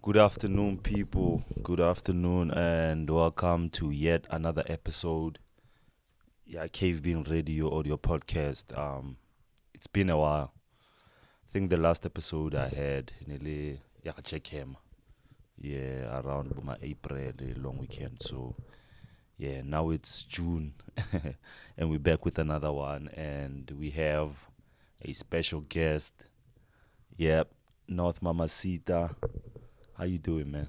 Good afternoon, people. Good afternoon, and welcome to yet another episode. Yeah, CaveBeing Radio Audio Podcast. It's been a while. I think the last episode I had nearly check him. Yeah, around my April, the long weekend. So yeah, now it's June, and we're back with another one, and we have a special guest. Yep, North Mamacita. How you doing, man?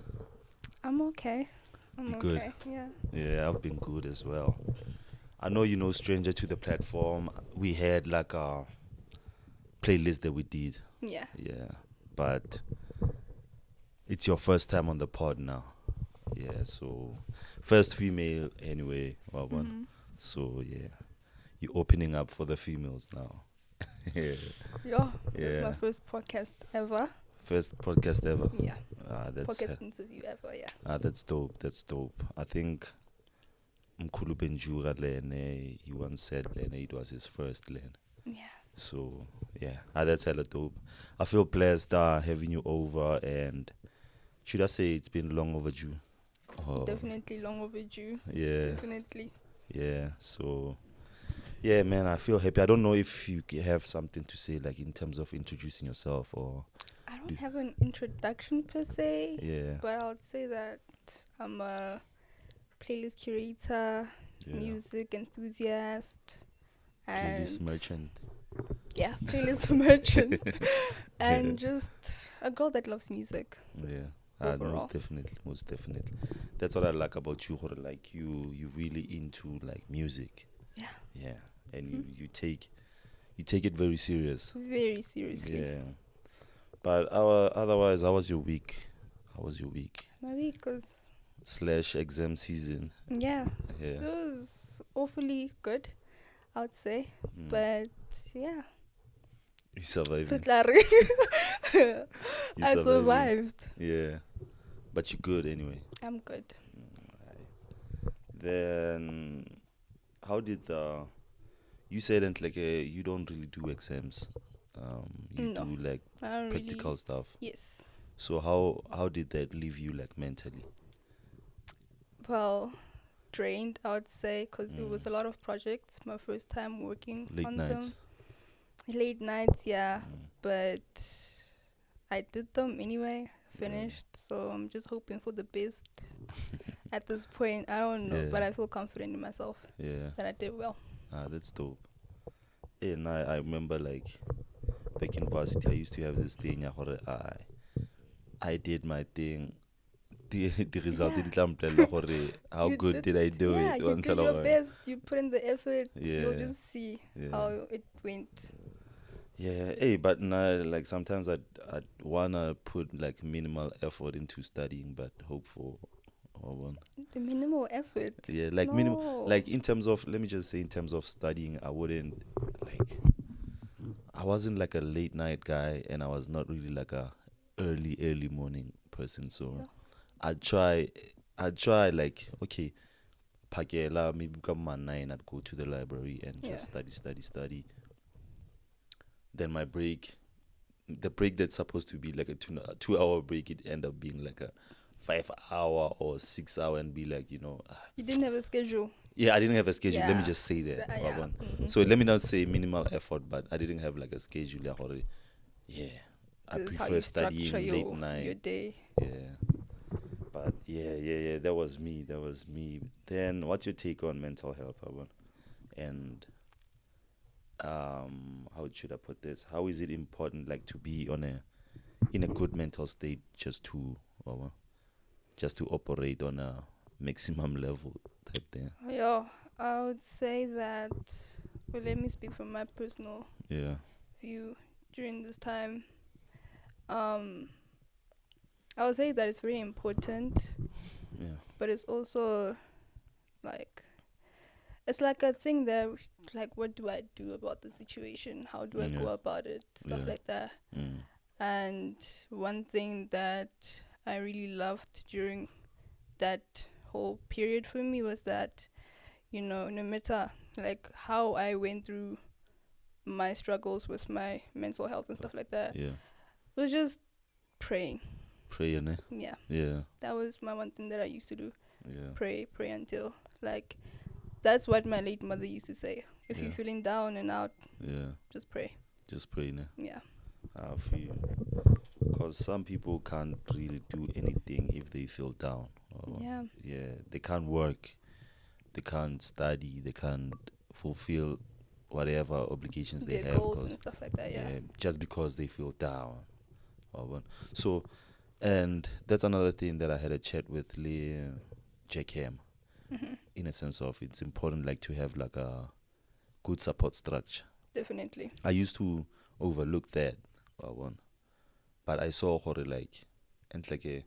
I'm okay. You I'm good? okay. Yeah. Yeah, I've been good as well. I know you know stranger to the platform. We had like a playlist that we did. Yeah. Yeah. But it's your first time on the pod now. Yeah, so first female anyway, one. Mhm. So yeah. You're opening up for the females now. Yeah. Yeah. That's my Yeah. first podcast ever. First podcast ever. Yeah. That's Podcast interview ever. Yeah. that's dope. That's dope. I think Mkulu Benjura Lene, he once said Lene it was his first Lene. Yeah. So yeah, that's hella dope. I feel blessed having you over, and should I say it's been long overdue? Oh, Definitely long overdue. yeah, Definitely. yeah. So yeah, man, I feel happy. I don't know if you have something to say, like in terms of introducing yourself, or I don't have an introduction per se, yeah, but I would say that I'm a playlist curator, yeah. music enthusiast, Playlist and merchant. yeah, playlist merchant, and just a girl that loves music Yeah. overall. Most definitely, most definitely. That's what I like about you, Hore. Like you really into like music. Yeah. Yeah, and you take it very serious. Very seriously. Yeah. But otherwise, how was your week? How was your week? My week was, Slash exam season. yeah, it Yeah. was awfully good, I would say. Mm. But yeah, You surviving. I You surviving. survived. Yeah. But you're good anyway. I'm good. Then, how did the? You said that like you don't really do exams. You No, do like I don't practical really. stuff. Yes. So how did that leave you like mentally? Well, drained, I would say, because it Mm. was a lot of projects. My first time working Late on nights. them. Late nights, yeah. Mm. But I did them anyway, finished. So I'm just hoping for the best at this point. I don't know, but Yeah. I feel confident in myself Yeah. that I did well. That's dope. And I remember like back in varsity, I used to have this thing. I did my thing. The result Yeah. did how You good did I do yeah, it? you did your best. You put in the effort. You'll Yeah. just see Yeah. how it went. Yeah, hey, but now like sometimes I'd wanna put like minimal effort into studying, but hope for one. The minimal effort. Yeah, like No. minimal, like in terms of, let me just say, in terms of studying, I wouldn't like. I wasn't like a late night guy, and I was not really like a early morning person. So Yeah. I'd try like, okay, Pakela, maybe come at 9, I'd go to the library and Yeah. just study. Then my break, the break that's supposed to be like a 2 hour break, it end up being like a 5 hour or 6 hour, and be like, You didn't have a schedule. yeah, I didn't have a schedule. Let me Yeah. just say that. Yeah. Wabona. Mhm. So let me not say minimal effort, but I didn't have like a schedule. Yeah, I This is how prefer you studying structure late your night. day. Yeah, but yeah. That was me. Then, what's your take on mental health, Wabona? And how should I put this? How is it important, like, to be in a good mental state, just to operate on a maximum level type thing? Yeah, I would say that. Well, let me speak from my personal Yeah. view during this time. I would say that it's very important, Yeah. but it's also like it's like a thing that like what do I do about the situation? How do I go Yeah. about it? Stuff Yeah. like that. Mm. And one thing that I really loved during that whole period for me was that, no matter like how I went through my struggles with my mental health and stuff like that, Yeah. it was just praying. Prayer, ne? Yeah, Yeah, that was my one thing that I used to do. yeah, Pray until, like, that's what my late mother used to say. If you're yeah, feeling down and out, yeah. just pray. Just pray, ne? Yeah. I feel. Because some people can't really do anything if they feel down. Or, Yeah. yeah, they can't work, they can't study, they can't fulfill whatever obligations they Their have. goals and Because stuff like that. Yeah. yeah, just because they feel down. Or what. So, and that's another thing that I had a chat with Lee Jackham, Hmm. in a sense of it's important like to have like a good support structure. Definitely. I used to overlook that, one, but I saw how like, and like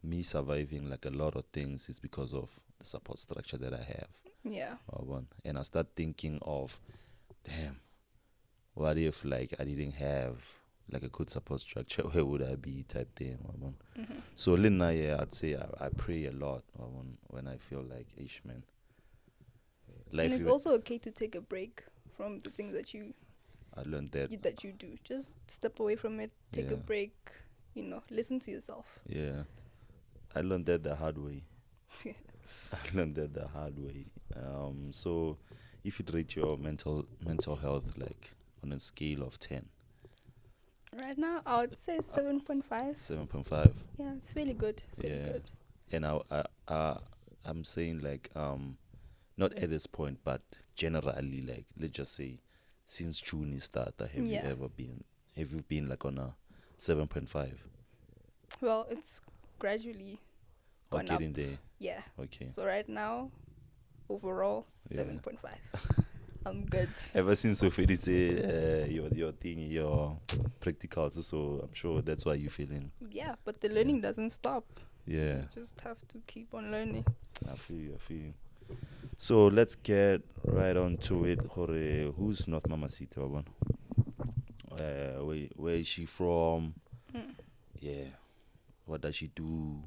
me surviving like a lot of things is because of the support structure that I have. Yeah. One, and I start thinking of, damn, what if like I didn't have like a good support structure? Where would I be? Type thing. One. Hmm. So Lina, yeah, I'd say I pray a lot when I feel like, ish man, And life. it's also okay to take a break from the things that I learned that. that you do. Just step away from it, take a Yeah, break, listen to yourself. yeah. I learned that the hard way. I learned that the hard way. So if you rate your mental health like on a scale of 10, Right now, I would say 7.5. 7.5. Yeah, it's really good. It's really Yeah, good. and I'm saying like not at this point, but generally, like let's just say since June started, Yeah. have you been like on a 7.5 Well, it's gradually or gone up. getting there? Yeah. Okay. So right now, overall, Yeah. 7.5. I'm good. Ever since you finished your thing, your practicals, so I'm sure that's why you're feeling. Yeah, but the learning doesn't stop. Yeah, You just have to keep on learning. I feel you. So let's get right on to it. Who's not Mamacita? One? Where is she from? Mm. Yeah, what does she do?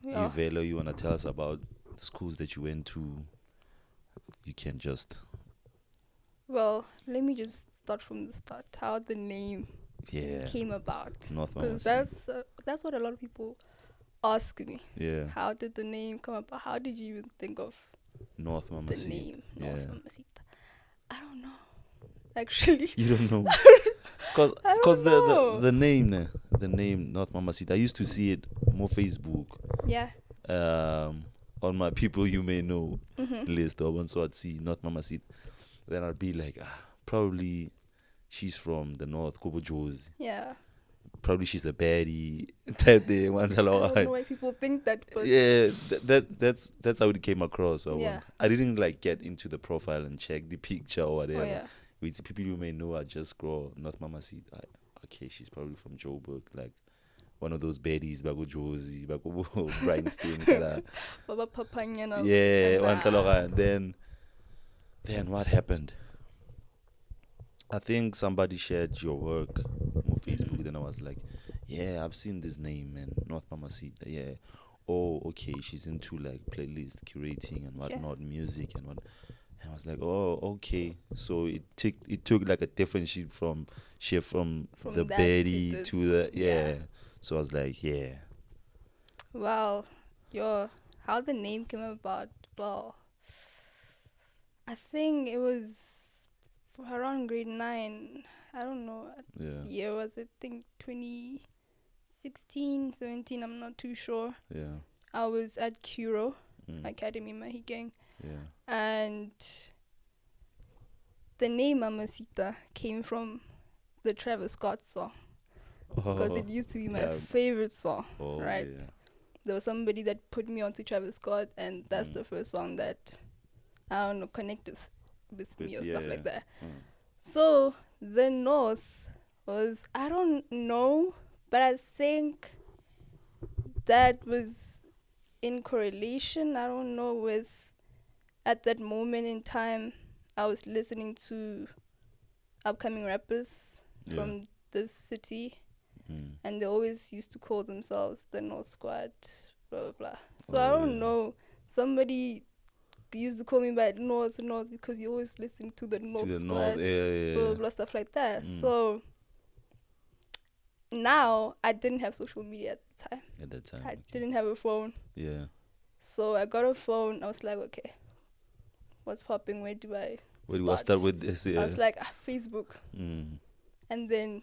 Yeah. If Velo, you wanna tell us about the schools that you went to? You can just Well, let me just start from the start. How the name came about. North Because Mamacita. that's what a lot of people ask me. Yeah, How did the name come about? How did you even think of North the Mamacita. name Yeah, North Mamacita? I don't know. Actually, you don't know. I don't know. The name, the name North Mamacita. I used to see it more Facebook. Yeah. On my people you may know Mm-hmm. list, or once I'd see North Mamacita, then I'd be like, probably she's from the north, Kobo Jozi. Yeah. Probably she's a baddie type thing. I don't know why people think that, but Yeah, that's how it came across. Yeah. I didn't like get into the profile and check the picture or whatever. oh yeah, With people you may know, I just scroll North Mamacita. Okay, she's probably from Joburg, like one of those baddies, Bago Josie, Bago Bryanston, kinda. Baba Papanyana. Yeah, and, Wantaloga. Then what happened? I think somebody shared your work on Facebook. Then I was like, yeah, I've seen this name, man, North Mamacita. Yeah. Oh, okay. She's into like playlist curating and whatnot, music and what. And I was like, oh, okay. So it took like a different shift from the that Betty to to this. the yeah. So I was like, yeah, Well, how the name came about. Well, I think it was around grade 9. I don't know. yeah, Year was it? I think 2016, 17. I'm not too sure. yeah, I was at Kuro mm, Academy Mahikeng, yeah. and the name Mamacita came from the Travis Scott song because it used to be my yeah. favorite song. Oh, right? yeah. There was somebody that put me onto Travis Scott, and that's Mm. the first song that I don't know connected with me or stuff Yeah. like that. Mm. So the North was, I don't know, but I think that was in correlation. I don't know, with at that moment in time I was listening to upcoming rappers Yeah. from this city, Mm. and they always used to call themselves the North Squad, blah blah blah. So Oh, I don't yeah. know. Somebody used to call me by North because you always listen to the To North the Squad, north, yeah, blah blah blah, stuff like that. Mm. So now I didn't have social media at the time. At that time. I Okay. didn't have a phone. Yeah. So I got a phone. I was like, okay, what's popping? Where do I Where do I start with this? I Yeah. was like, Facebook. Mm. And then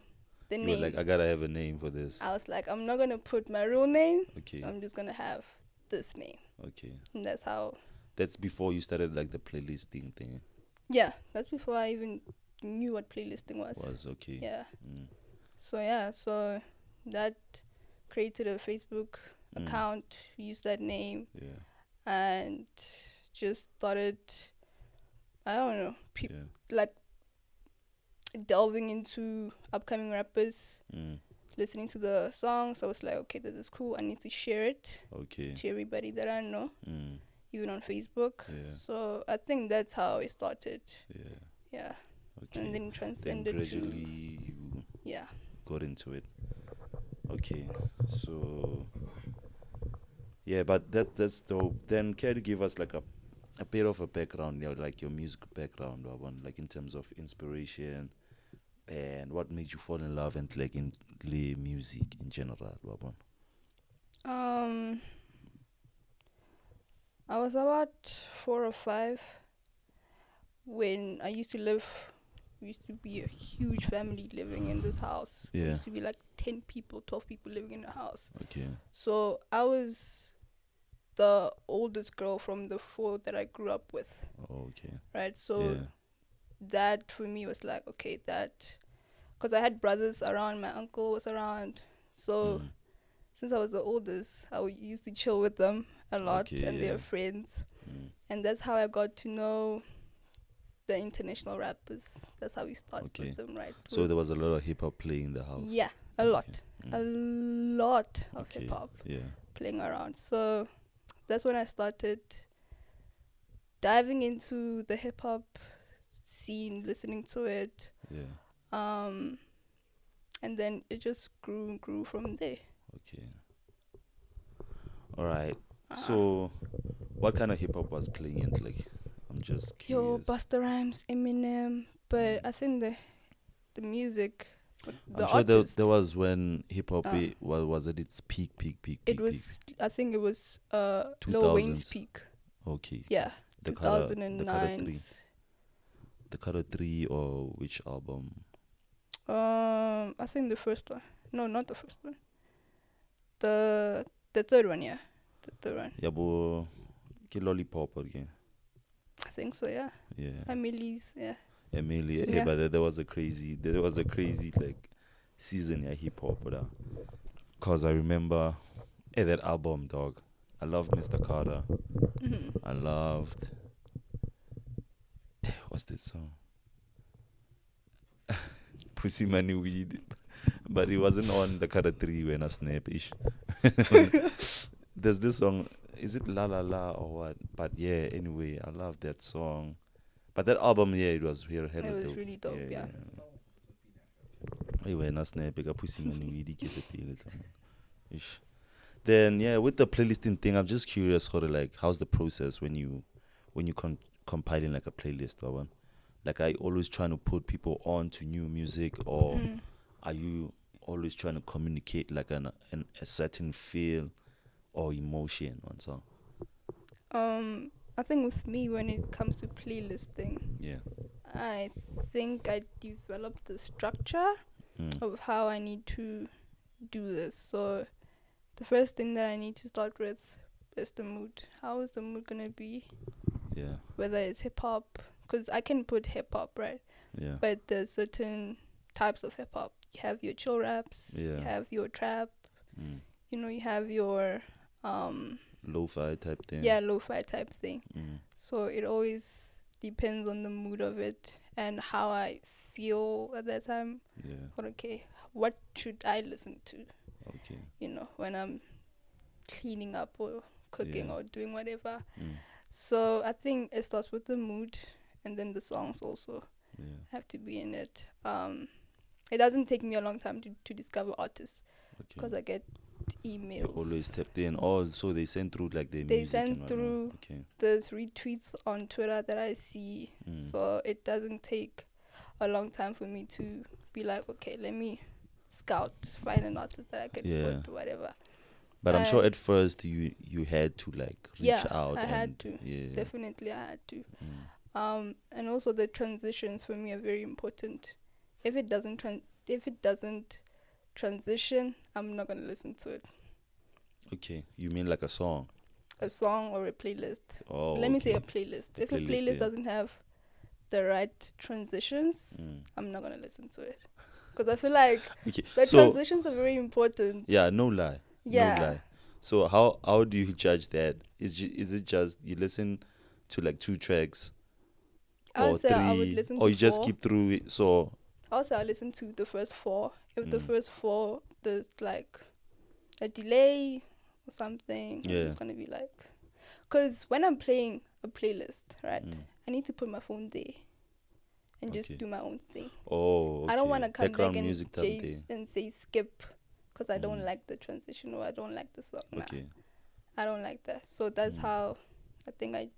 the You were name. like, I gotta have a name for this. I was like, I'm not going to put my real name. Okay. I'm just going to have this name. Okay. And that's how. That's before you started like the playlisting thing. Yeah, that's before I even knew what playlisting was. Okay. Yeah. Mm. So that created a Facebook account, used that name, Yeah. and just started, I don't know, Yeah. like delving into upcoming rappers, Mm. listening to the songs. I was like, okay, this is cool. I need to share it Okay. to everybody that I know, Mm. even on Facebook. Yeah. So I think that's how it started. Yeah. Yeah. Okay. And then Then transcended gradually to, you yeah. got into it. Okay. So yeah, but that's dope. Then can you give us like a bit of a background, like your music background, Wawan, like in terms of inspiration and what made you fall in love and like in music in general, Wawan? I was about 4 or 5 when I used to live. We used to be a huge family living in this house. We Yeah. used to be like 10 people, 12 people living in the house. Okay. So I was the oldest girl from the 4 that I grew up with, Oh, okay. right? So Yeah. that for me was like, okay, that, because I had brothers around, my uncle was around. So since I was the oldest, used to chill with them a lot, Okay, and yeah. their friends. Mm. And that's how I got to know the international rappers. That's how we started Okay. with them, right? So there was a lot of hip hop playing in the house. Yeah, a lot. A lot of Okay. hip hop Yeah. playing around. So that's when I started diving into the hip hop scene, listening to it. Yeah. And then it just grew and grew from there. Okay. All right. So, what kind of hip hop was playing? And like, I'm just Yo, curious. Busta Rhymes, Eminem, but I think the music, the I'm sure artist, there was when hip hop was at its peak. it was, I think it was Lil Wayne's 2000s. peak. Okay. Yeah, The Carter 2009. The Carter 3 or which album? I think the first one. No, not the first one. The third one, yeah. The third one. Yeah, but Lollipop again. I think so, yeah. Yeah. Emily's, yeah. Emilia. Yeah. Yeah, but there was a crazy like season of hip hop, cause I remember that album, dog. I loved Mr. Carter. I loved what's that song? Pussy Money Weed, but it wasn't on the Carter 3 when I snap ish. There's this song. Is it La La La or what? But yeah, anyway, I love that song. But that album, yeah, it was hella It was dope. really dope, yeah. Anyway, na snap a pussy money weedy get the pill. Ish. Then yeah, with the playlisting thing, I'm just curious, sort of like, how's the process when you compiling like a playlist, or one? Like, are you always trying to put people on to new music, or are you always trying to communicate like a certain feel or emotion on song? I think with me, when it comes to playlisting, Yeah. I think I developed the structure of how I need to do this. So the first thing that I need to start with is the mood. How is the mood gonna be? Yeah. Whether it's hip hop, because I can put hip hop, right? Yeah. But there's certain types of hip hop. You have your chill raps. Yeah. You have your trap. You have your lo-fi type thing. yeah, lo-fi type thing. Mm. So it always depends on the mood of it and how I feel at that time. Yeah. But okay, what should I listen to? Okay. When I'm cleaning up or cooking Yeah. or doing whatever. So I think it starts with the mood, and then the songs also have to be in it. It doesn't take me a long time to discover artists, because I get emails. You're always tapped in. Oh, so they send through like their They music send and whatnot. through. Okay. There's retweets on Twitter that I see, so it doesn't take a long time for me to be like, okay, let me scout, find an artist that I can Yeah. put, whatever. But I'm sure And at first you had to like reach yeah, out I had and to. yeah. Definitely, I had to. Mm. And also the transitions for me are very important. If it doesn't transition, I'm not gonna listen to it. Okay. You mean like a song? A song or a playlist. Oh, Let me say okay. a playlist. A If a playlist, playlist yeah. doesn't have the right transitions, Mm. I'm not gonna listen to it. Because I feel like Okay. the So transitions are very important. yeah, no lie. No Yeah. lie. So how do you judge that? Is it just you listen to like two tracks I would or say I would three, listen or to you just four. skip through it? So I would say I listen to the first four. If the mm, first four there's like a delay or something, I'm yeah. just gonna be like, because when I'm playing a playlist, right, Mm, I need to put my phone there and just okay. do my own thing. Oh, I don't want okay. to come back Background and music type of thing. say skip because I don't Mm, like the transition or I don't like the song. Nah, okay. I don't like that. So that's Mm, how I think I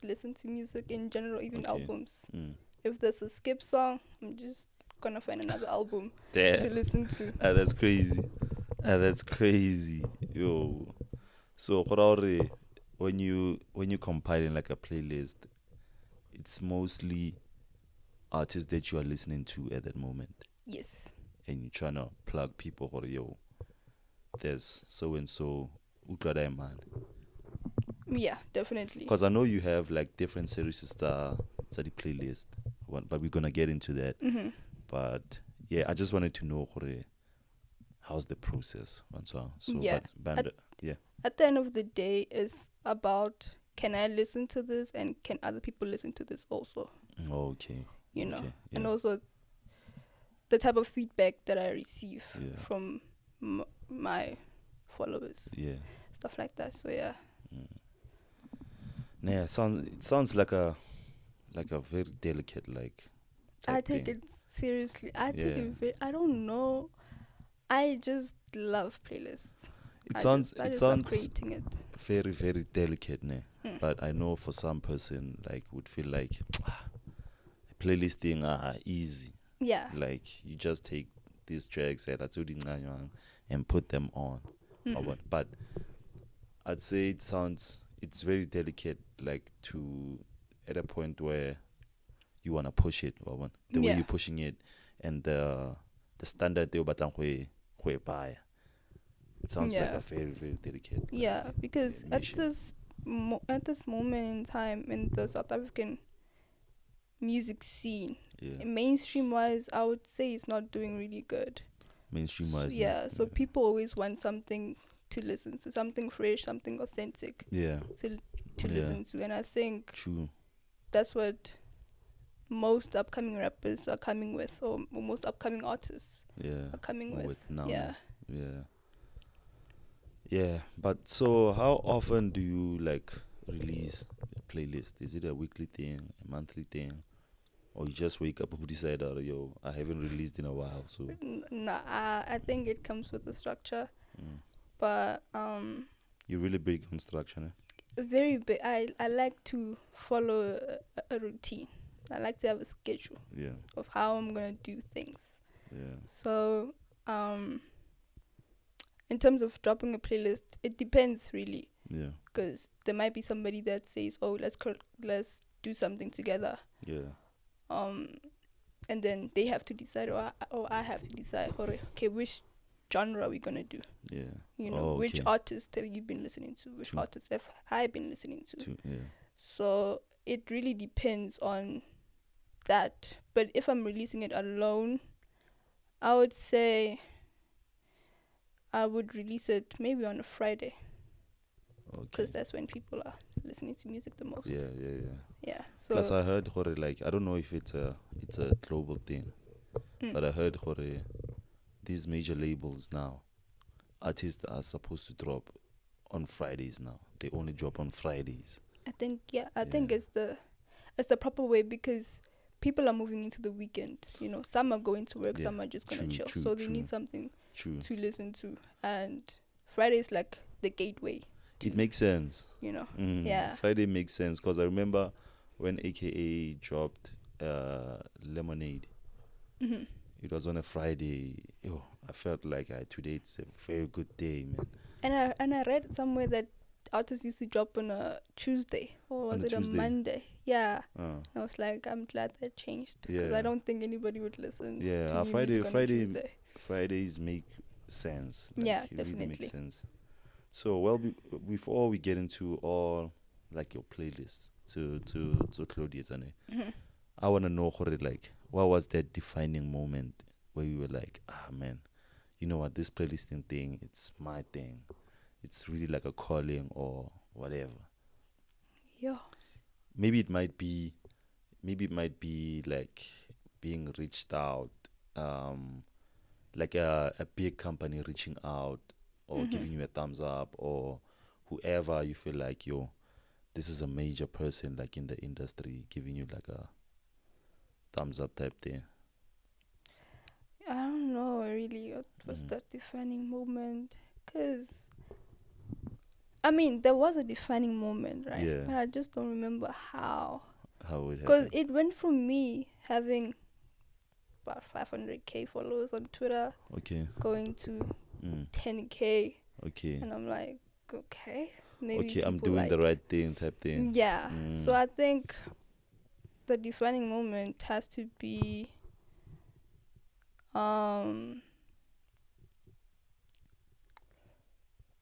listen to music in general, even okay. albums. Mm. If there's a skip song, I'm just gonna find another album to Damn. listen to. That's crazy. That's crazy. Yo. So Horaure, when you compiling like a playlist, it's mostly artists that you are listening to at that moment, Yes. and you're trying to plug people or yo, there's so and so utlwa man. Yeah, definitely. Because I know you have like different series study playlist, but we're gonna get into that. Hmm. But yeah, I just wanted to know Hore, how's the process and so on. So Yeah. but yeah. At the end of the day, it's about can I listen to this and can other people listen to this also? Okay. You know, Okay. and Yeah. also the type of feedback that I receive Yeah. from my followers, Yeah. stuff like that. So yeah, Mm. Yeah, it sounds like a very delicate like I type take thing. it seriously. I take Yeah. it. I don't know. I just love playlists. It I sounds just love creating it. very very delicate, ne? Hmm. But I know for some person like would feel like playlisting are easy. Yeah. Like you just take these tracks and put them on. Mm. But I'd say it's very delicate, like to at a point where you wanna push it, the way Yeah. you're pushing it, and the standard they batang buy. It sounds like Yeah. a very very delicate. Yeah, because mission. at this moment in time in the South African music scene, Yeah, mainstream wise, I would say it's not doing really good. mainstream wise. Yeah, so people always want something to listen to, something fresh, something authentic Yeah, to listen to, and I think true. that's what most upcoming rappers are coming with, or most upcoming artists Yeah, are coming with. now. Yeah. Yeah, yeah. But so, how often do you like release a playlist? Is it a weekly thing, a monthly thing, or you just wake up and decide, oh, yo, I haven't released in a while, so Nah, I think it comes with a structure, mm. but You're really big on structure, eh? very big. I like to follow a routine. I like to have a schedule Yeah, of how I'm gonna do things. yeah, So in terms of dropping a playlist, it depends really, yeah, because there might be somebody that says, "Oh, let's do something together," yeah, and then they have to decide, or I have to decide, okay, which genre are we gonna do? yeah. You know, Oh, which okay. artist have you been listening to? Which True. artist have I been listening to? Yeah, So it really depends on that. But if I'm releasing it alone, I would say I would release it maybe on a Friday, okay. because that's when people are listening to music the most. Yeah, yeah, yeah. Yeah. So Plus, I heard Hore, like I don't know if it's a global thing, but I heard Hore, these major labels now, artists are supposed to drop on Fridays now. They only drop on Fridays. I think I Yeah. think it's the proper way, because people are moving into the weekend. You know, some are going to work, Yeah, some are just gonna true, chill. true, So they true. need something True. to listen to, and Friday is like the gateway. It makes sense. You know. Mm. Yeah. Friday makes sense because I remember when AKA dropped Lemonade. Hmm. It was on a Friday. Yo, I felt like today it's a very good day, man. And I read somewhere that artists used to drop on a Tuesday, or On was a it a Tuesday. Monday? Yeah. Uh, I was like, I'm glad that changed because I yeah. don't think anybody would listen Yeah. to new music on a Tuesday. Fridays make sense. Yeah, Like, it really makes definitely. sense. So, well, before we get into all like your playlist to Claudia's, Hmm. I want to know like what was that defining moment where you were like, ah man, you know what, this playlisting thing, it's my thing. It's really like a calling or whatever. Yeah. Maybe it might be like being reached out, um, like a big company reaching out or Hmm. giving you a thumbs up, or whoever you feel like, yo, this is a major person like in the industry giving you like a thumbs up type thing. I don't know really what was Mm. that defining moment. Because, I mean, there was a defining moment, right? Yeah, But I just don't remember how. how it Because happened. it went from me having about 500K followers on Twitter Okay. going to Mm. 10K. Okay. And I'm like, okay, maybe Okay, I'm people doing the like. right thing type thing. Yeah. So Mm. I think the defining moment has to be um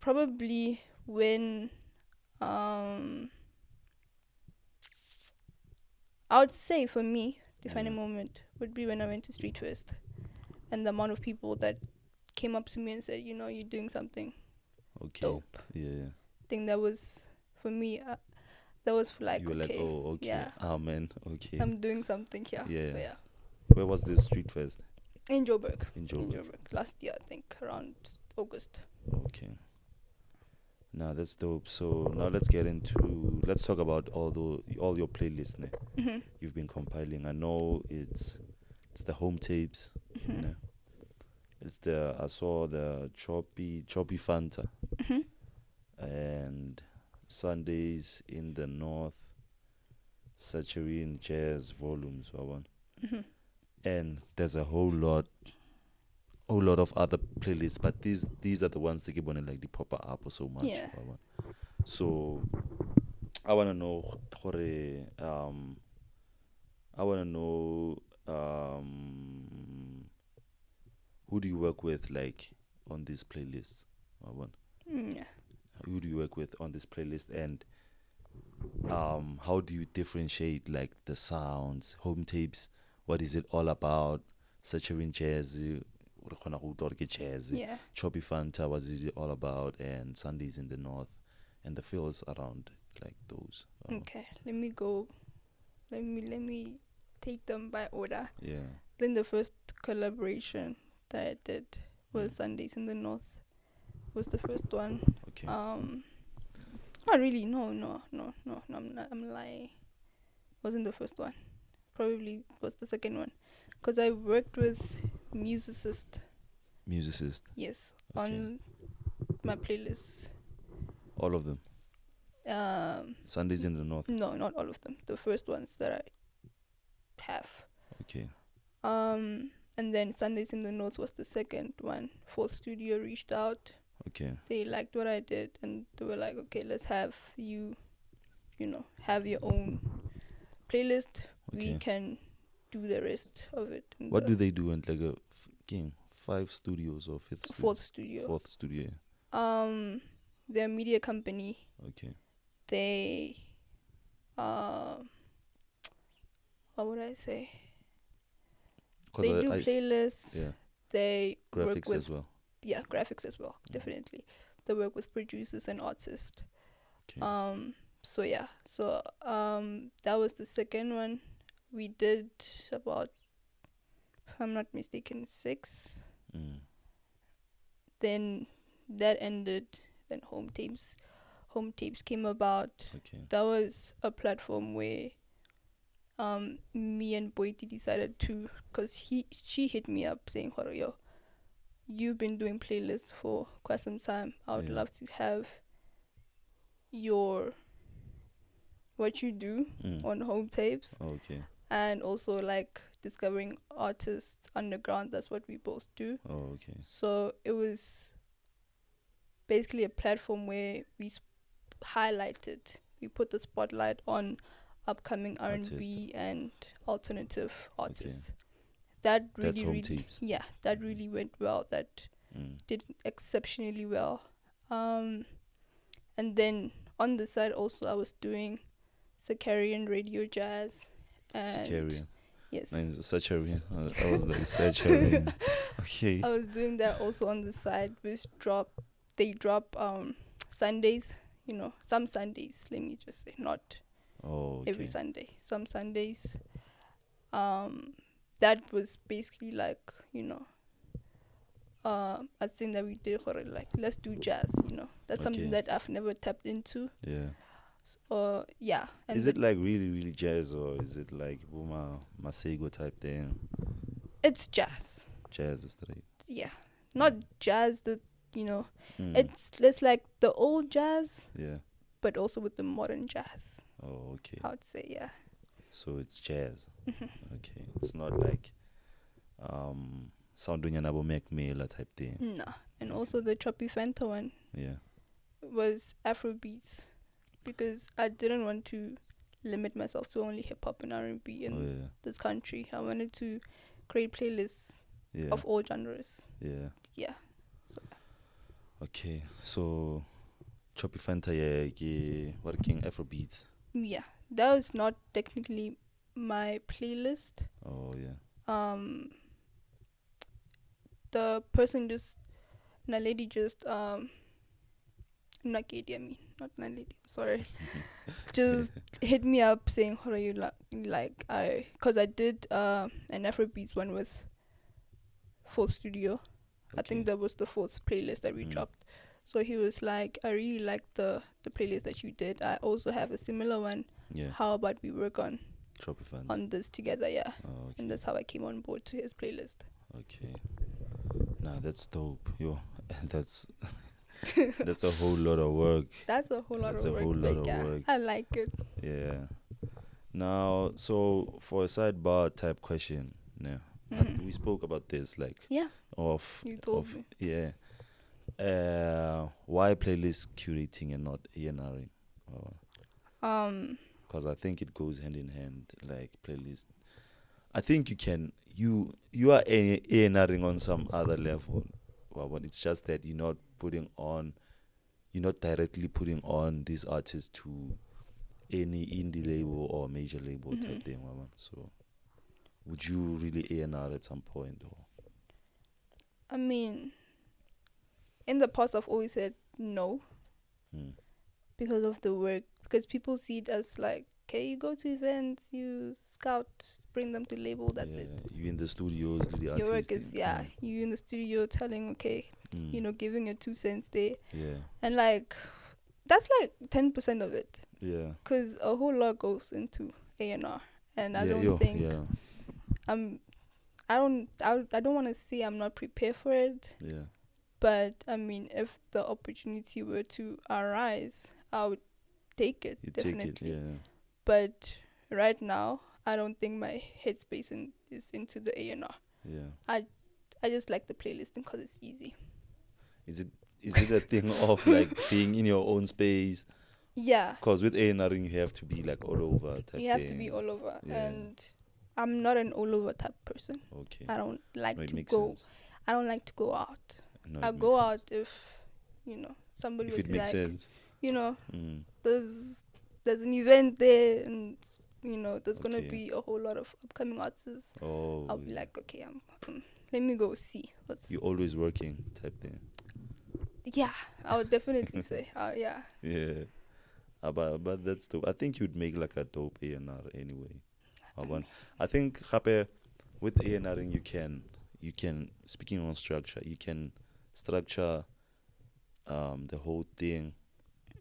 probably when um I would say for me Yeah. defining moment would be when I went to Street Fest and the amount of people that came up to me and said, you know, you're doing something Okay. dope. Yeah, yeah. I think that was for me. That was You like, were like, okay, oh, okay. yeah, Ah, man. Okay. I'm doing something here. Yeah. So yeah, Where was this street fest? in Joburg, In in Joburg. Joburg last year, I think around August. Okay. Now that's dope. So now let's talk about all your playlists, ne, Mhm. you've been compiling. I know it's the home tapes, Mhm. ne? It's the I saw the choppy Fanta Mhm. and Sundays in the North, Saturine Jazz volumes, one. Mhm. And there's a whole lot of other playlists, but these are the ones that keep on like the pop up so much, Yeah. one. So I wanna know, gore, I wanna know, who do you work with like on this playlist, one? Yeah. Who do you work with on this playlist, and how do you differentiate like the sounds, home tapes? What is it all about? Saturine Jazz, re kgona go utlwa gore ke jazz. Yeah. Choppy Fanta, what is it all about? And Sundays in the North, and the feels around like those. Okay. Let me go. Let me take them by order. Yeah. Then the first collaboration that I did was Mm. Sundays in the North. Was the first one. Okay. Um, Not really. No. I'm not, I'm lying. Wasn't the first one. Probably was the second one. Because I worked with musicist. Musicist. Yes, Okay. on my playlist. All of them. Um, Sundays in the North. no, not all of them. The first ones that I have. Okay. And then Sundays in the North was the second one. Fourth Studio reached out. Okay. They liked what I did, and they were like, "Okay, let's have you, have your own playlist. We Okay. can do the rest of it in What the do they do in like a game? 5 studios or fifth studio? fourth studio. Fourth studio. They're a media company. Okay. They, uh, what would I say? Cause They do I playlists. yeah, They work graphics with, as well. yeah, graphics as well, definitely. They work with producers and artists. Okay. So yeah, that was the second one. We did about, if I'm not mistaken, 6. Mm. Then that ended. Then home tapes came about. Okay. That was a platform where me and Boiti decided to, because she hit me up saying, yo, you've been doing playlists for quite some time. I would Yeah. love to have your what you do Mm. on home tapes, Okay. and also like discovering artists underground. That's what we both do. Oh, okay. So it was basically a platform where highlighted, we put the spotlight on upcoming R&B and alternative artists. That That's really, home really, tapes. yeah, that really went well. That did exceptionally well. And then on the side also, I was doing Circadian radio jazz. And Circadian. yes. Mine's Satcharian. I was like Satcharian. Okay. I was doing that also on the side, which they drop Sundays, some Sundays, let me just say, not every Sunday. Some Sundays. That was basically like, a thing that we did for it, like, let's do jazz, That's something that I've never tapped into. Yeah. Yeah. And is it like really, really jazz, or is it like Buma Masego type thing? It's jazz. Jazz is right. Yeah. Not jazz that, it's like the old jazz. Yeah. But also with the modern jazz. Oh, okay. I would say, yeah. So it's jazz. Okay. It's not like Soundunya Nabo Mac Mailer type thing. No. And also the Choppy Fanta one. Yeah. Was Afrobeats. Because I didn't want to limit myself to only hip hop and R&B in this country. I wanted to create playlists of all genres. Yeah. Yeah. So. Okay. So Choppy Fanta working Afrobeats. Yeah. That was not technically my playlist. Oh yeah. The person Naledi just not Katie, I mean, not Naledi, sorry. Just hit me up saying, how are you like because I did an Afrobeats one with Fourth Studio. Okay. I think that was the fourth playlist that we dropped. So he was like, I really like the playlist that you did. I also have a similar one. Yeah. How about we work on this together? Yeah. Oh, okay. And that's how I came on board to his playlist. Okay. Nah, that's dope. Yo, that's a whole lot of work. That's a whole lot of work. I like it. Yeah. Now, so for a sidebar type question, yeah, we spoke about this, like, you told me. Yeah. Why playlist curating and not A&Ring? Because I think it goes hand in hand, like playlist. I think you are A&Ring on some other level, but it's just that you're not directly putting on these artists to any indie label or major label type thing. So would you really A&R at some point? Or? I mean, in the past I've always said no because of the work, because people see it as like, okay, you go to events, you scout, bring them to label, that's it. You in the studios, your work is you in the studio telling, okay, giving your 2 cents there. Yeah. And like that's like 10% of it. Yeah. Because a whole lot goes into A&R, and I don't think I don't want to say I'm not prepared for it. Yeah. But I mean, if the opportunity were to arise, I would take it. Definitely. Take it, yeah. But right now, I don't think my headspace is into the A&R. Yeah. I just like the playlisting because it's easy. Is it a thing of like being in your own space? Yeah. Because with A&Ring, you have to be like all over. You have to be all over, and I'm not an all over type person. Okay. I don't like to go. Sense. I don't like to go out. No, I go out if somebody if was it makes like, sense. There's an event there, and there's gonna be a whole lot of upcoming artists. Oh. I'll be like, okay, let me go see what's. You're always working type thing. Yeah, I would definitely say, yeah. Yeah, but that's dope. I think you'd make like a dope A&R anyway. I think with A&R you can speaking on structure, you can structure the whole thing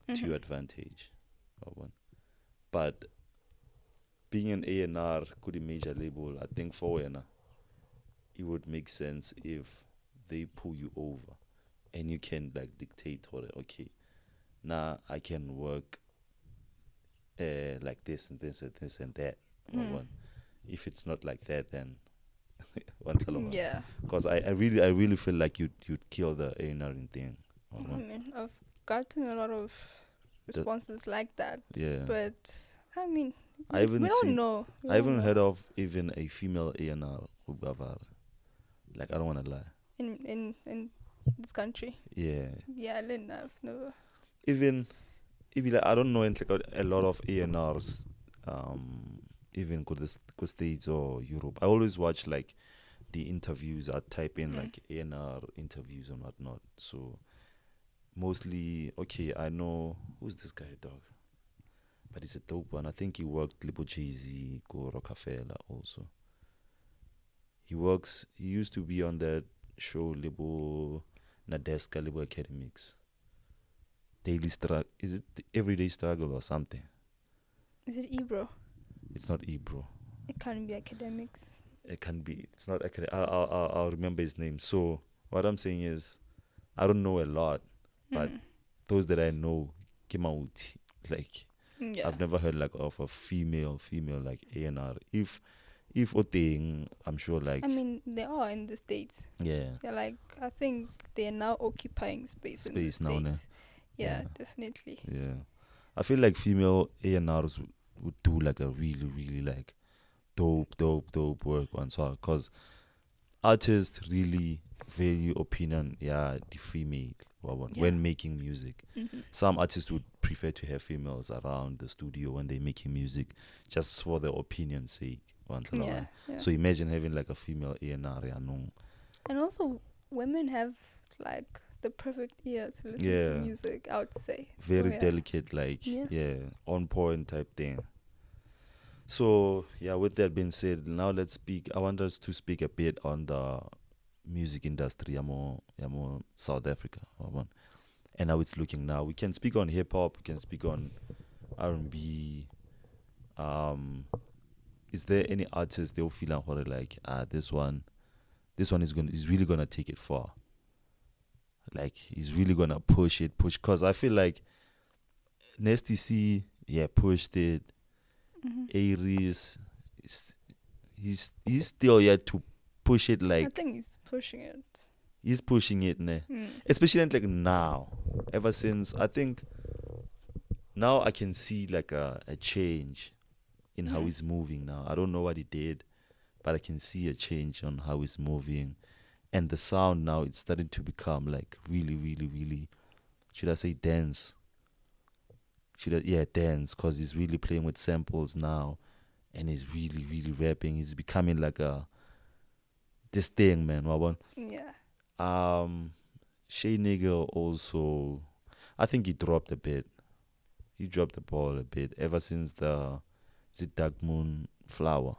to your advantage. But being an A&R could be major label, I think for it would make sense if they pull you over and you can like dictate okay, now I can work like this and this and this and that. if it's not like that, then one Yeah. because I really feel like you'd kill the A&R thing. I Wabona? mean, I've gotten a lot of The- responses like that. yeah. But I mean, I we haven't don't seen. know. We I don't haven't know. heard of even a female A&R who Bavar. Like I don't wanna lie. In this country. Yeah. Yeah, Lynn, I've never. Even like I don't know like a lot of A&Rs even go States or Europe. I always watch like the interviews. I type in like A&R interviews and whatnot. So mostly okay, I know who's this guy dog. But he's a dope one. I think he worked Libo Jay-Z, Go Rockefeller also. He used to be on that show Libo Nadeska Libo Academics. Daily struggle. Is it the Everyday Struggle or something? Is it Ebro? It's not Ebro. It can't be academics. It can be. It's not academic. I'll remember his name. So what I'm saying is, I don't know a lot, but those that I know came out like Yeah. I've never heard like of a female like A&R. If a thing, I'm sure like I mean, they are in the States. yeah They're like, I think they're now occupying space in the space now. Ne? States. Yeah, Yeah. definitely. Yeah, I feel like female A&Rs would do like a really like dope work once because artists really value opinion, yeah, the female when making music. Some artists would prefer to have females around the studio when they're making music just for their opinion's sake. Yeah. So imagine having like a female A&R. Yeah, no. And also, women have like the perfect ear to listen Yeah. to music, I would say. Very So, yeah. delicate, like Yeah. on point type thing. So yeah, with that being said, now let's speak. I want us to speak a bit on the music industry, more South Africa, and how it's looking now. We can speak on hip hop. We can speak on R&B. Is there any artist they'll feel like this one is really gonna take it far. Like he's really gonna push because I feel like Nasty C pushed it. Aries, he's still yet to push it. Like I think he's pushing it. he's pushing it, ne? Especially like now. Ever since I think now I can see like a change in how he's moving now. I don't know what he did, but I can see a change on how he's moving, and the sound now it's starting to become like really, should I say dense? Dance, because he's really playing with samples now, and he's really rapping. He's becoming like this thing, man. Wabon. Yeah. Shay Nigga also, I think he dropped a bit. He dropped the ball a bit ever since the Dark Moon Flower.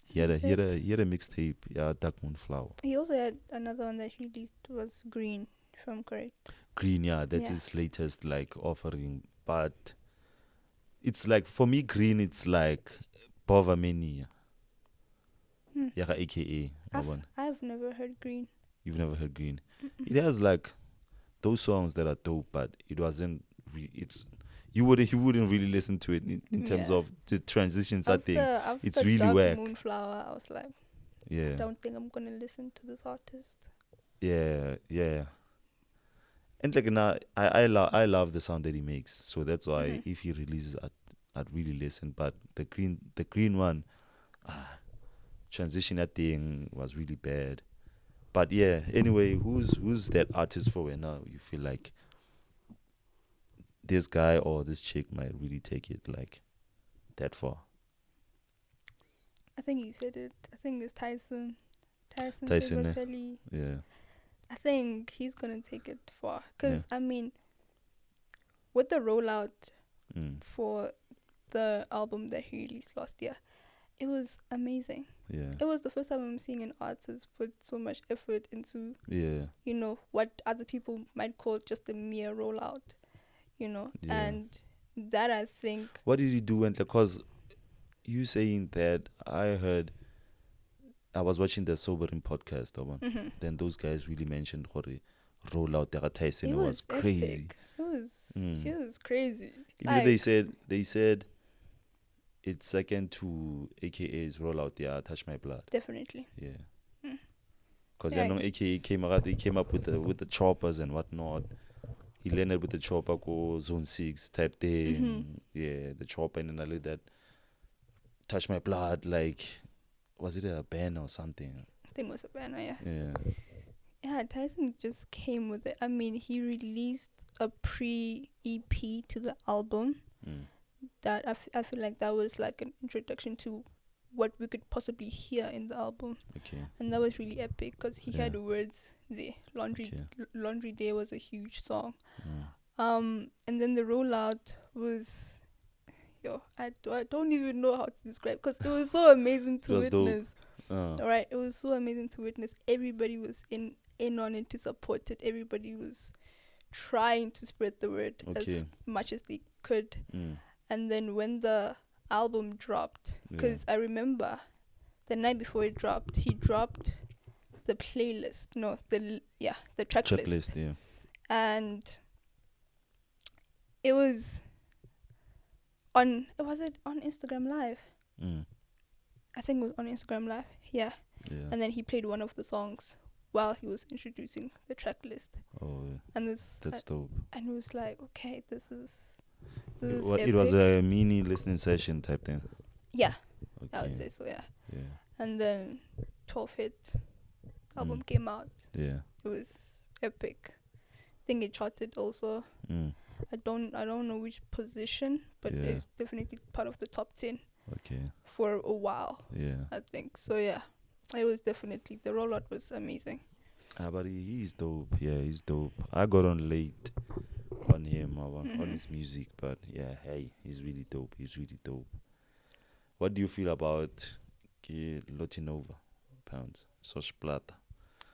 He had a mixtape, Dark Moon Flower. He also had another one that he released was Green, if I'm correct. Green, that's his latest like offering. But it's like for me, Green, it's like Bova Mania. Yeah, AKA. I've never heard Green. You've never heard Green? It has like those songs that are dope, but it wasn't. You wouldn't really listen to it in terms of the transitions. I think it's really Dark whack. Moonflower, I was like, I don't think I'm gonna listen to this artist. Yeah. And like now, I love the sound that he makes, so that's why if he releases, I'd really listen. But the green one, transition that thing was really bad. But yeah, anyway, who's that artist for when now you feel like this guy or this chick might really take it like that far? I think you said it. I think it's Tyson. Tyson, Yeah. I think he's gonna take it far. Cause I mean, with the rollout for the album that he released last year, it was amazing. Yeah. It was the first time I'm seeing an artist put so much effort into, Yeah. what other people might call just a mere rollout, Yeah. and that I think. What did he do? And because you saying that, I was watching the Sobering podcast, then those guys really mentioned rollout that Tyson was crazy. Epic. It was crazy. Even they said it's second to AKA's rollout. Yeah, Touch My Blood. Definitely. Yeah, Mm. because Yeah. I know AKA came up with the choppers and whatnot. He landed with the chopper go zone 6 type Mm-hmm. thing. Yeah, the chopper and then I let that Touch My Blood. Like, was it a band or something? I think it was a banner, yeah. Yeah. Yeah, Tyson just came with it. I mean, he released a pre-EP to the album Mm. that I feel like that was like an introduction to what we could possibly hear in the album. Okay. And that was really epic because he had Yeah. words there. Okay. Laundry Day was a huge song. Mm. And then the rollout was, I don't even know how to describe because it was so amazing It to was dope. witness. All right, it was so amazing to witness. Everybody was in on it to support it. Everybody was trying to spread the word as Okay. much as they could. Mm. And then when the album dropped, because I remember the night before it dropped, he dropped the playlist. No, the track list. Checklist, yeah. And it was was it on Instagram Live? Mm. I think it was on Instagram Live. Yeah. Yeah. And then he played one of the songs while he was introducing the track list. Oh, yeah. And That's dope. and it was like, okay, this is It was a mini listening session type thing. Yeah, Okay. I would say so, yeah. Yeah. And then 12 Hit album came out. Yeah. It was epic. I think it charted also. Mm. I don't know which position, but Yeah. it's definitely part of the top 10 Okay. for a while, Yeah. I think. So yeah, it was definitely, the rollout was amazing. But he's dope. Yeah, he's dope. I got on late on him, on his music, but yeah, hey, he's really dope. He's really dope. What do you feel about Lotinova Pounds? Sosh Plata.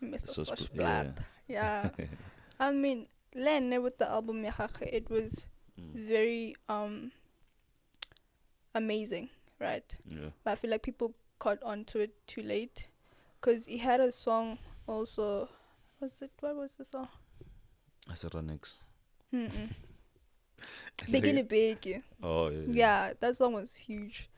Mr. Sosh Sosh yeah. Blatt. Yeah. I mean, Len with the album Yahake, it was Mm. very amazing, right? Yeah. But I feel like people caught on to it too late, because he had a song also. What was the song? I said Ranex. Biggie Biggie. Oh yeah. Yeah, that song was huge.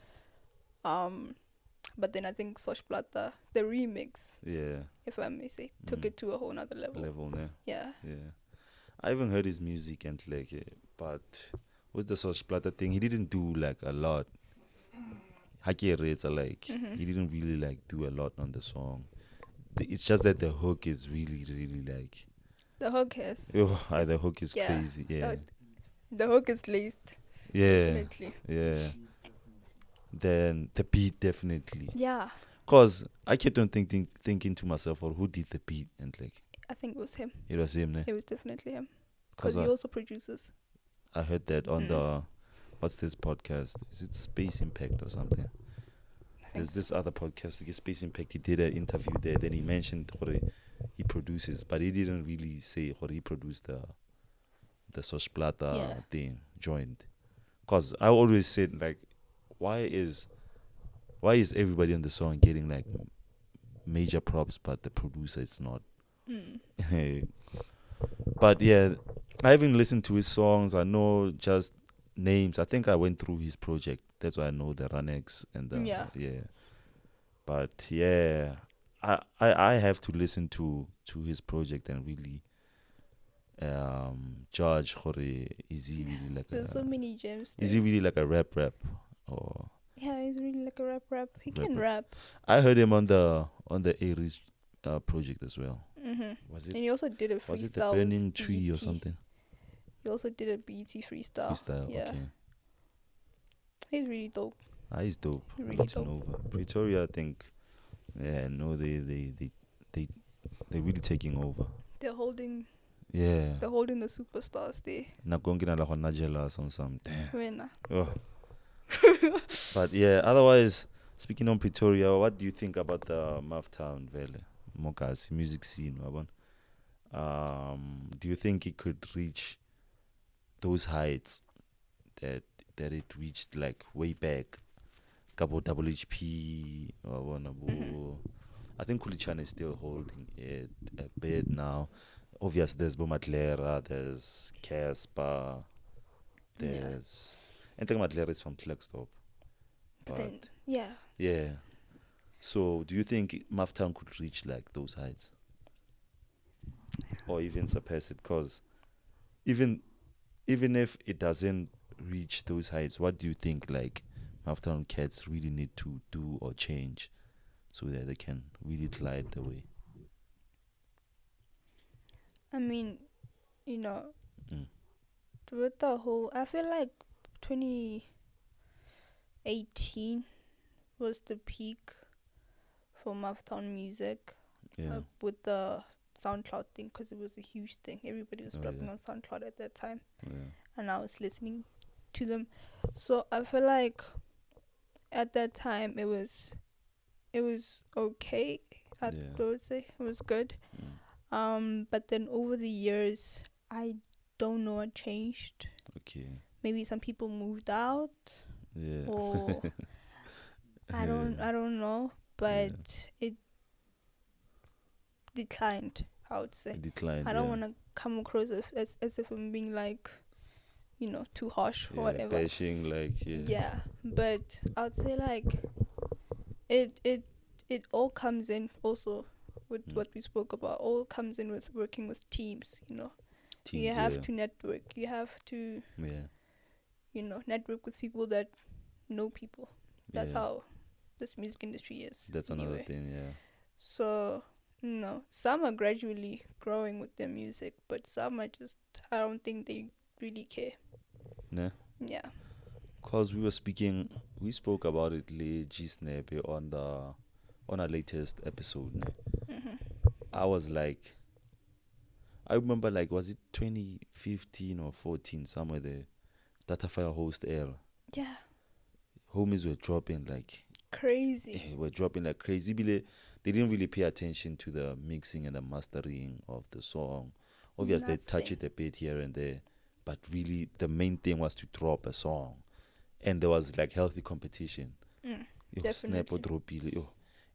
But then I think Sosh Plata, the remix, Yeah. if I may say, took Mm. it to a whole nother level. Yeah. Yeah. I haven't heard his music and like, but with the Sosh Plata thing, he didn't do like a lot. Haki rates are like he didn't really like do a lot on the song. It's just that the hook is really, really like. The hook is. The hook is yeah. crazy. Yeah. The hook is laced. Yeah. Definitely. Yeah. Then the beat definitely. Yeah. Cause I kept on thinking to myself, or who did the beat, and like I think it was him. it was him. It was definitely him. Because Cause he also produces. I heard that on the what's this podcast? Is it Space Impact or something? There's this other podcast, like Space Impact. He did an interview there. Then he mentioned he produces, but he didn't really say he produced the Sosh Plata thing joined. Cause I always said like, why is everybody on the song getting like major props, but the producer is not? But yeah, I haven't listened to his songs. I know just names. I think I went through his project. That's why I know the Ranex and the yeah. But yeah, I have to listen to his project and really judge is he really like there's so many gems there. Is he really like a rap or yeah, he's really like a rap. He can rap. I heard him on the Aries project as well. Was it? And he also did a freestyle. Was it the Burning Tree or something? He also did a BET freestyle. Yeah. Okay. He's really dope. He's dope. Really dope. Pretoria, I think. Yeah, no, they really taking over. They're holding. Yeah. They're holding the superstars there. Nakongina la Najela some. Damn. Oh. But yeah, otherwise, speaking on Pretoria, what do you think about the Maftown Valley, Mokas music scene, Wabon? Do you think it could reach those heights that it reached like way back? Kabo WHP, I think Kulichana is still holding it a bit now. Obviously, there's Bomatlera, there's Casper, there's. I think Matlera is from Klerksdorp. But But then, yeah. yeah. So do you think Maftown could reach like those heights or even surpass it? Because even even if it doesn't reach those heights, what do you think like Maftown cats really need to do or change so that they can really glide the way? I mean, you know, Mm. with the whole, I feel like 2018 was the peak for Mouthtown music, Yeah. with the SoundCloud thing, because it was a huge thing. Everybody was Oh dropping yeah. on SoundCloud at that time, Yeah. and I was listening to them. So I feel like at that time it was okay. I Yeah. would say it was good. Mm. But then over the years, I don't know what changed. Okay. Maybe some people moved out, Yeah. or I Yeah. don't know, Yeah. but it declined, I would say. It declined. I don't Yeah. want to come across as if I'm being like, too harsh or Yeah. whatever. Bashing like yeah. Yeah, but I would say like it it it all comes in also with Mm. what we spoke about. All comes in with working with teams. You Teams. have Yeah. to network. You have to Yeah. network with people that know people. That's Yeah. how this music industry is That's another anyway. thing. Yeah. So, no, some are gradually growing with their music, but some are just, I don't think they really care. Nah. Yeah. Cause we spoke about it, G Snap on our latest episode. Nah. Mhm. I was like, I remember like, was it 2015 or 14, somewhere there, Data File host era. Yeah. Homies were dropping like, Crazy. were dropping like crazy. They didn't really pay attention to the mixing and the mastering of the song. Obviously, they touch Nothing. it a bit here and there, but really the main thing was to drop a song, and there was like healthy competition. Mm, Yo, Snap or definitely. Dropile, yo.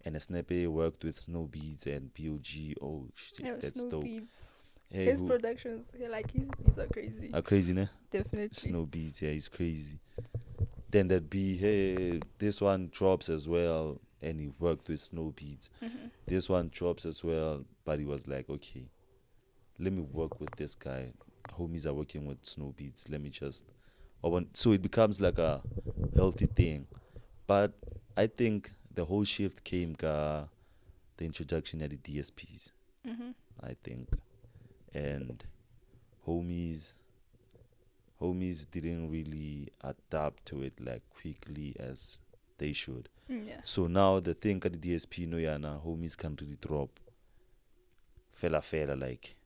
And a Snappy worked with Snow Beats and POG. Oh shit, Yeah, that's Snow dope. Beats. Hey, His who productions, yeah, like his beats are crazy. are crazy, ne? Definitely. Snow Beats, yeah, he's crazy. Then there'd be, hey, this one drops as well, and he worked with Snow Beats. Mhm. This one drops as well, but he was like, okay, let me work with this guy. Homies are working with Snow Beats. Let me just, so it becomes like a healthy thing. But I think the whole shift came the introduction at the DSPs. Mhm. I think, and homies homies didn't really adapt to it like quickly as they should. Yeah. So now the thing at the DSP no yana homies can't really drop fella like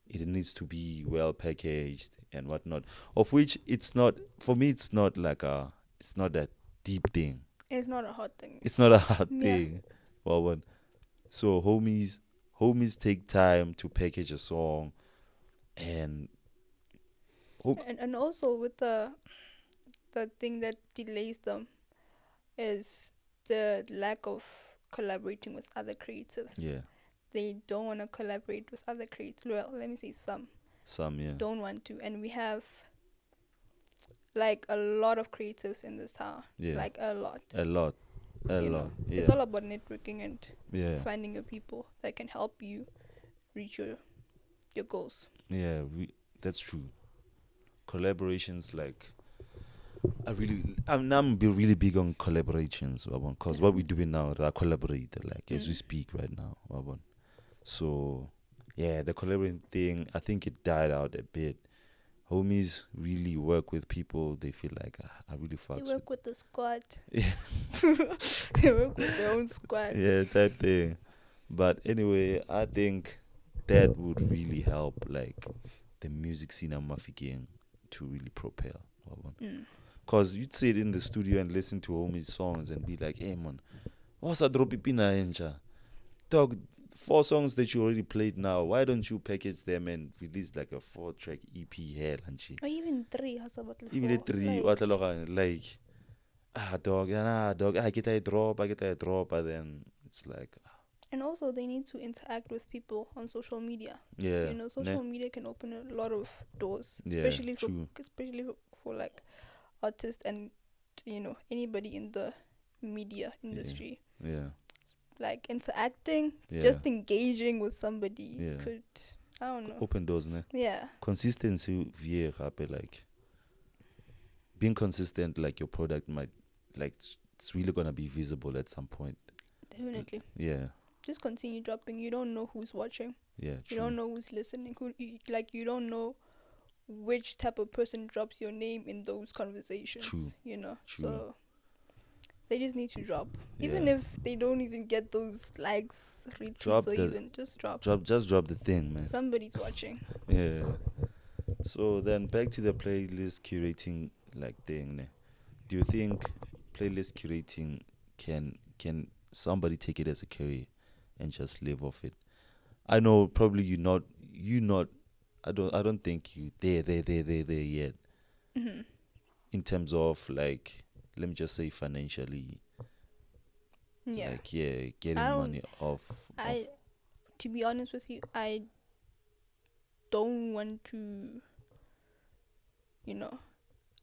it needs to be well packaged and whatnot. Of which it's not for me. It's not that deep thing. It's not a hot thing. It's not a hard Yeah. thing. Well, so homies take time to package a song and And also with the thing that delays them is the lack of collaborating with other creatives. yeah, They don't want to collaborate with other creators. Well, let me say some some yeah, don't want to, and we have like a lot of creatives in this town, yeah, like a lot. a lot, a You lot, know, it's yeah, all about networking and yeah, finding your people that can help you reach your goals. yeah. That's true. Collaborations like I'm be really big on collaborations, because what we're doing now, I collaborate like as we Mm. speak right now, Wabon. So yeah, the collaborating thing, I think it died out a bit. Homies really work with people they feel like I really They fucks with. work with the squad. Yeah, They work with their own squad. yeah, type thing. But anyway, I think that would really help like the music scene I'm mafiking to really propel. Mm. Because you'd sit in the studio and listen to homies' songs and be like, hey man, what's a drop pina enja? Dog, 4 songs that you already played now, why don't you package them and release like a 4-track EP here and shit? Or even three, has about Even the four. 3, what like, dog, I get a drop, but then it's like, And also, they need to interact with people on social media. yeah, ne? Social media can open a lot of doors, Yeah, especially true. for like artists and anybody in the media Yeah. industry. Yeah. Like interacting, Yeah. just engaging with somebody Yeah. could, I don't know. Open doors, ne? Yeah. Consistency via like being consistent, like your product might like it's really gonna be visible at some point. Definitely. Yeah. Just continue dropping. You don't know who's watching. Yeah. You True. don't know who's listening. You don't know which type of person drops your name in those conversations. True. True. So they just need to drop. Yeah. Even if they don't even get those likes, retweets, Drop or the- even just drop. Just drop the thing, man. Somebody's watching. Yeah. So then back to the playlist curating like thing. Ne? Do you think playlist curating can somebody take it as a career and just live off it? I know probably you not I don't think you there yet Hmm. in terms of like let me just say financially Yeah. like yeah getting I don't- money off To be honest with you, I don't want to,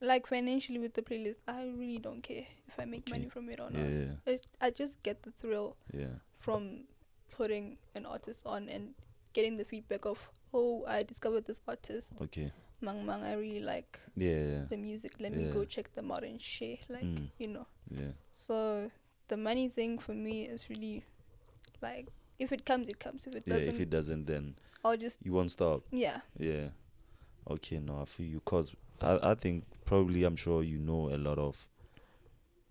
like financially with the playlist, I really don't care if I make Okay. money from it or not. yeah I just get the thrill yeah from putting an artist on and getting the feedback of, oh, I discovered this artist, okay Mang Mang, I really like yeah the music, let me Yeah. go check them out and share, like, yeah So the money thing for me is really like, if it comes, it comes. If it doesn't, if it doesn't then I'll just, you won't stop. yeah. Yeah. Okay, no, I feel you. Because I think probably, I'm sure you know a lot of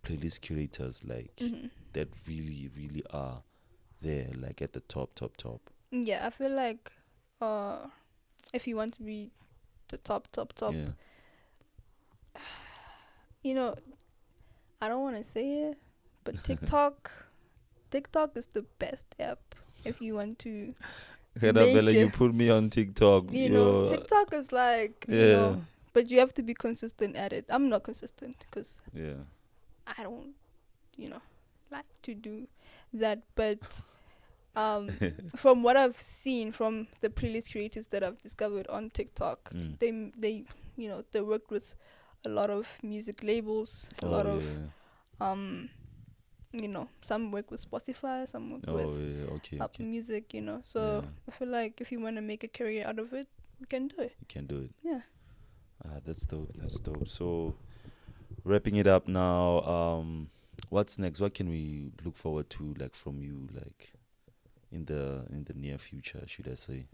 playlist curators, like, Hmm. that really, really are there, like, at the top. Yeah, I feel like if you want to be the top, Yeah. I don't want to say it, but TikTok is the best app if you want to Bella, make you it. put me on TikTok. TikTok is like, Yeah. but you have to be consistent at it. I'm not consistent because Yeah. I don't, like to do that. But from what I've seen from the playlist creators that I've discovered on TikTok, Mm. they worked with a lot of music labels, a lot of some work with Spotify, some work with Okay. Apple Music, So Yeah. I feel like if you want to make a career out of it, you can do it. You can do it. Yeah. That's dope. So, wrapping it up now, what's next? What can we look forward to, like, from you, like, in the near future, should I say?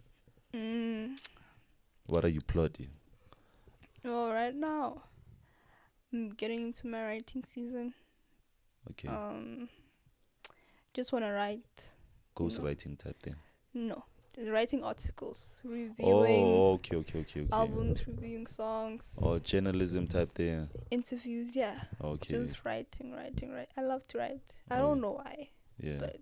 What are you plotting? Well, right now, I'm getting into my writing season. Okay. Just want to write. Ghostwriting type thing. No, just writing articles, reviewing Okay. albums, reviewing songs, Or journalism type thing. interviews. Yeah, Okay. just writing. I love to write. I Oh, don't know why. Yeah. But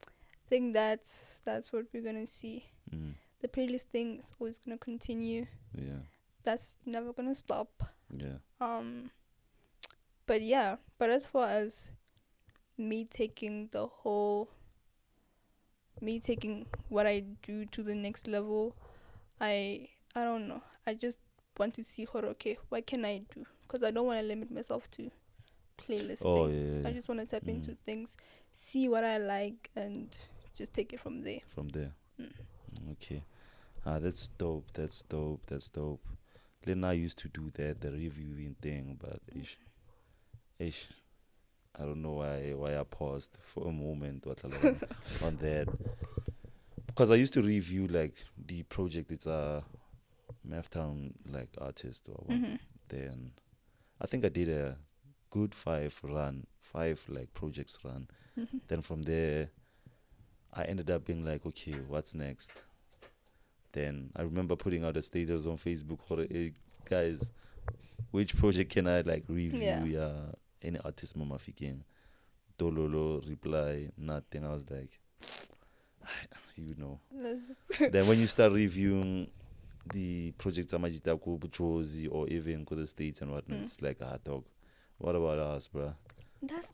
I think that's what we're gonna see. Mm. The playlist thing is always gonna continue. Yeah. That's never gonna stop. Yeah. But as far as me taking what I do to the next level, I don't know. I just want to see what can I do? Because I don't want to limit myself to playlisting. Oh yeah. I just want to tap into things, see what I like, and just take it from there. Okay. That's dope. Lena used to do that, the reviewing thing, but ish. I don't know why I paused for a moment on that. Because I used to review like the project. It's a Maftown like artist or one. Mm-hmm. Then I think I did a good five like projects run. Mm-hmm. Then from there, I ended up being like, okay, what's next? Then I remember putting out a status on Facebook, hey, guys, which project can I like review? Yeah. Any artist mama fiking. Dololo reply, nothing. I was like, Then when you start reviewing the projects Mamacita ko Buchozi or even go the States and whatnot, it's like, dog, what about us, bruh?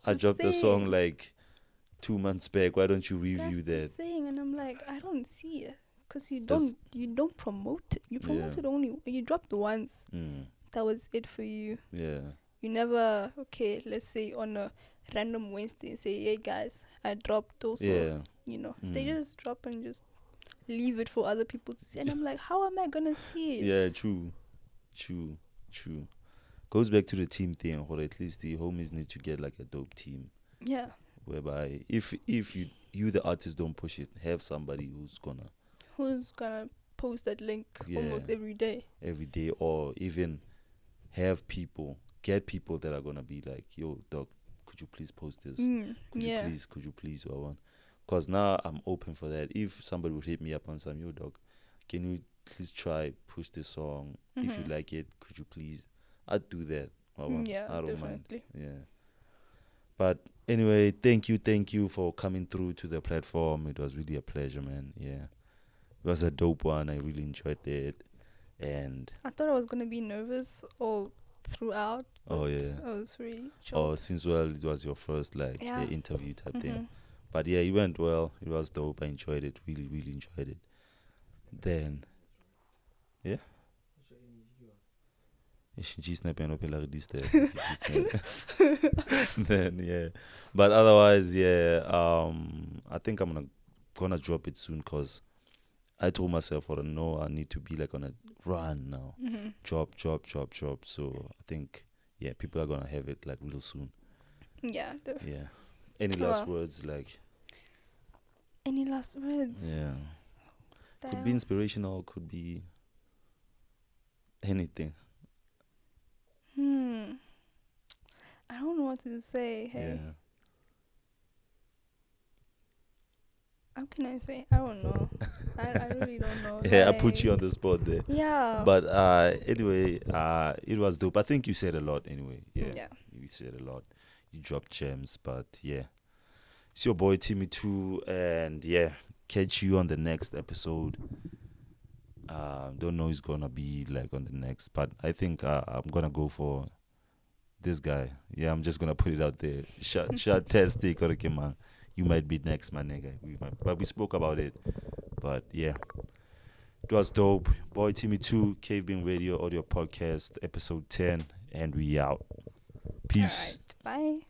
I dropped the song like 2 months back. Why don't you review that? The thing, and I'm like, I don't see it. Because you don't promote it. You promote it only. You dropped once. That was it for you. Yeah. You never, let's say on a random Wednesday say, hey guys, I dropped also. Yeah. They just drop and just leave it for other people to see. And I'm like, how am I gonna see it? Yeah, true. True. True. Goes back to the team thing, or at least the homies need to get like a dope team. Yeah. Whereby if you the artist don't push it, have somebody Who's gonna post that link yeah, almost every day? every day, or even get people that are gonna be like, yo, dog, could you please post this? Yeah. Could you please, or one? Cause now I'm open for that. If somebody would hit me up on some, yo, dog, can you please try push this song? If you like it, could you please? I'd do that. Or one. Yeah, I don't definitely. mind. Yeah. But anyway, thank you for coming through to the platform. It was really a pleasure, man. Yeah. It was a dope one. I really enjoyed it. And I thought I was gonna be nervous all throughout. oh but yeah. I was really Oh, chilled. since well it was your first Yeah. interview type thing. But yeah, it went well. It was dope. I enjoyed it. Really, really enjoyed it. Then yeah. Then yeah. But otherwise, yeah, I think I'm gonna drop it soon because I told myself, I don't know, I need to be like on a run now. Drop. So I think, yeah, people are gonna have it like real soon. Yeah, definitely. Yeah. Any last words? Like, Any last words? yeah. Could be inspirational, could be anything. I don't know what to say. Hey, Yeah. how can I say? I don't know. I really don't know. Yeah, I put you on the spot there. Yeah. But anyway, it was dope. I think you said a lot anyway. Yeah. Yeah. You said a lot. You dropped gems, but yeah. It's your boy Timmy too, and yeah, catch you on the next episode. Don't know who's gonna be like on the next, but I think I'm gonna go for this guy. Yeah, I'm just gonna put it out there. Shot test man. You might be next, my nigga. But we spoke about it. But yeah, it was dope. Boy Timmy 2, CaveBeing Radio Audio Podcast, episode 10, and we out. Peace. All right. Bye.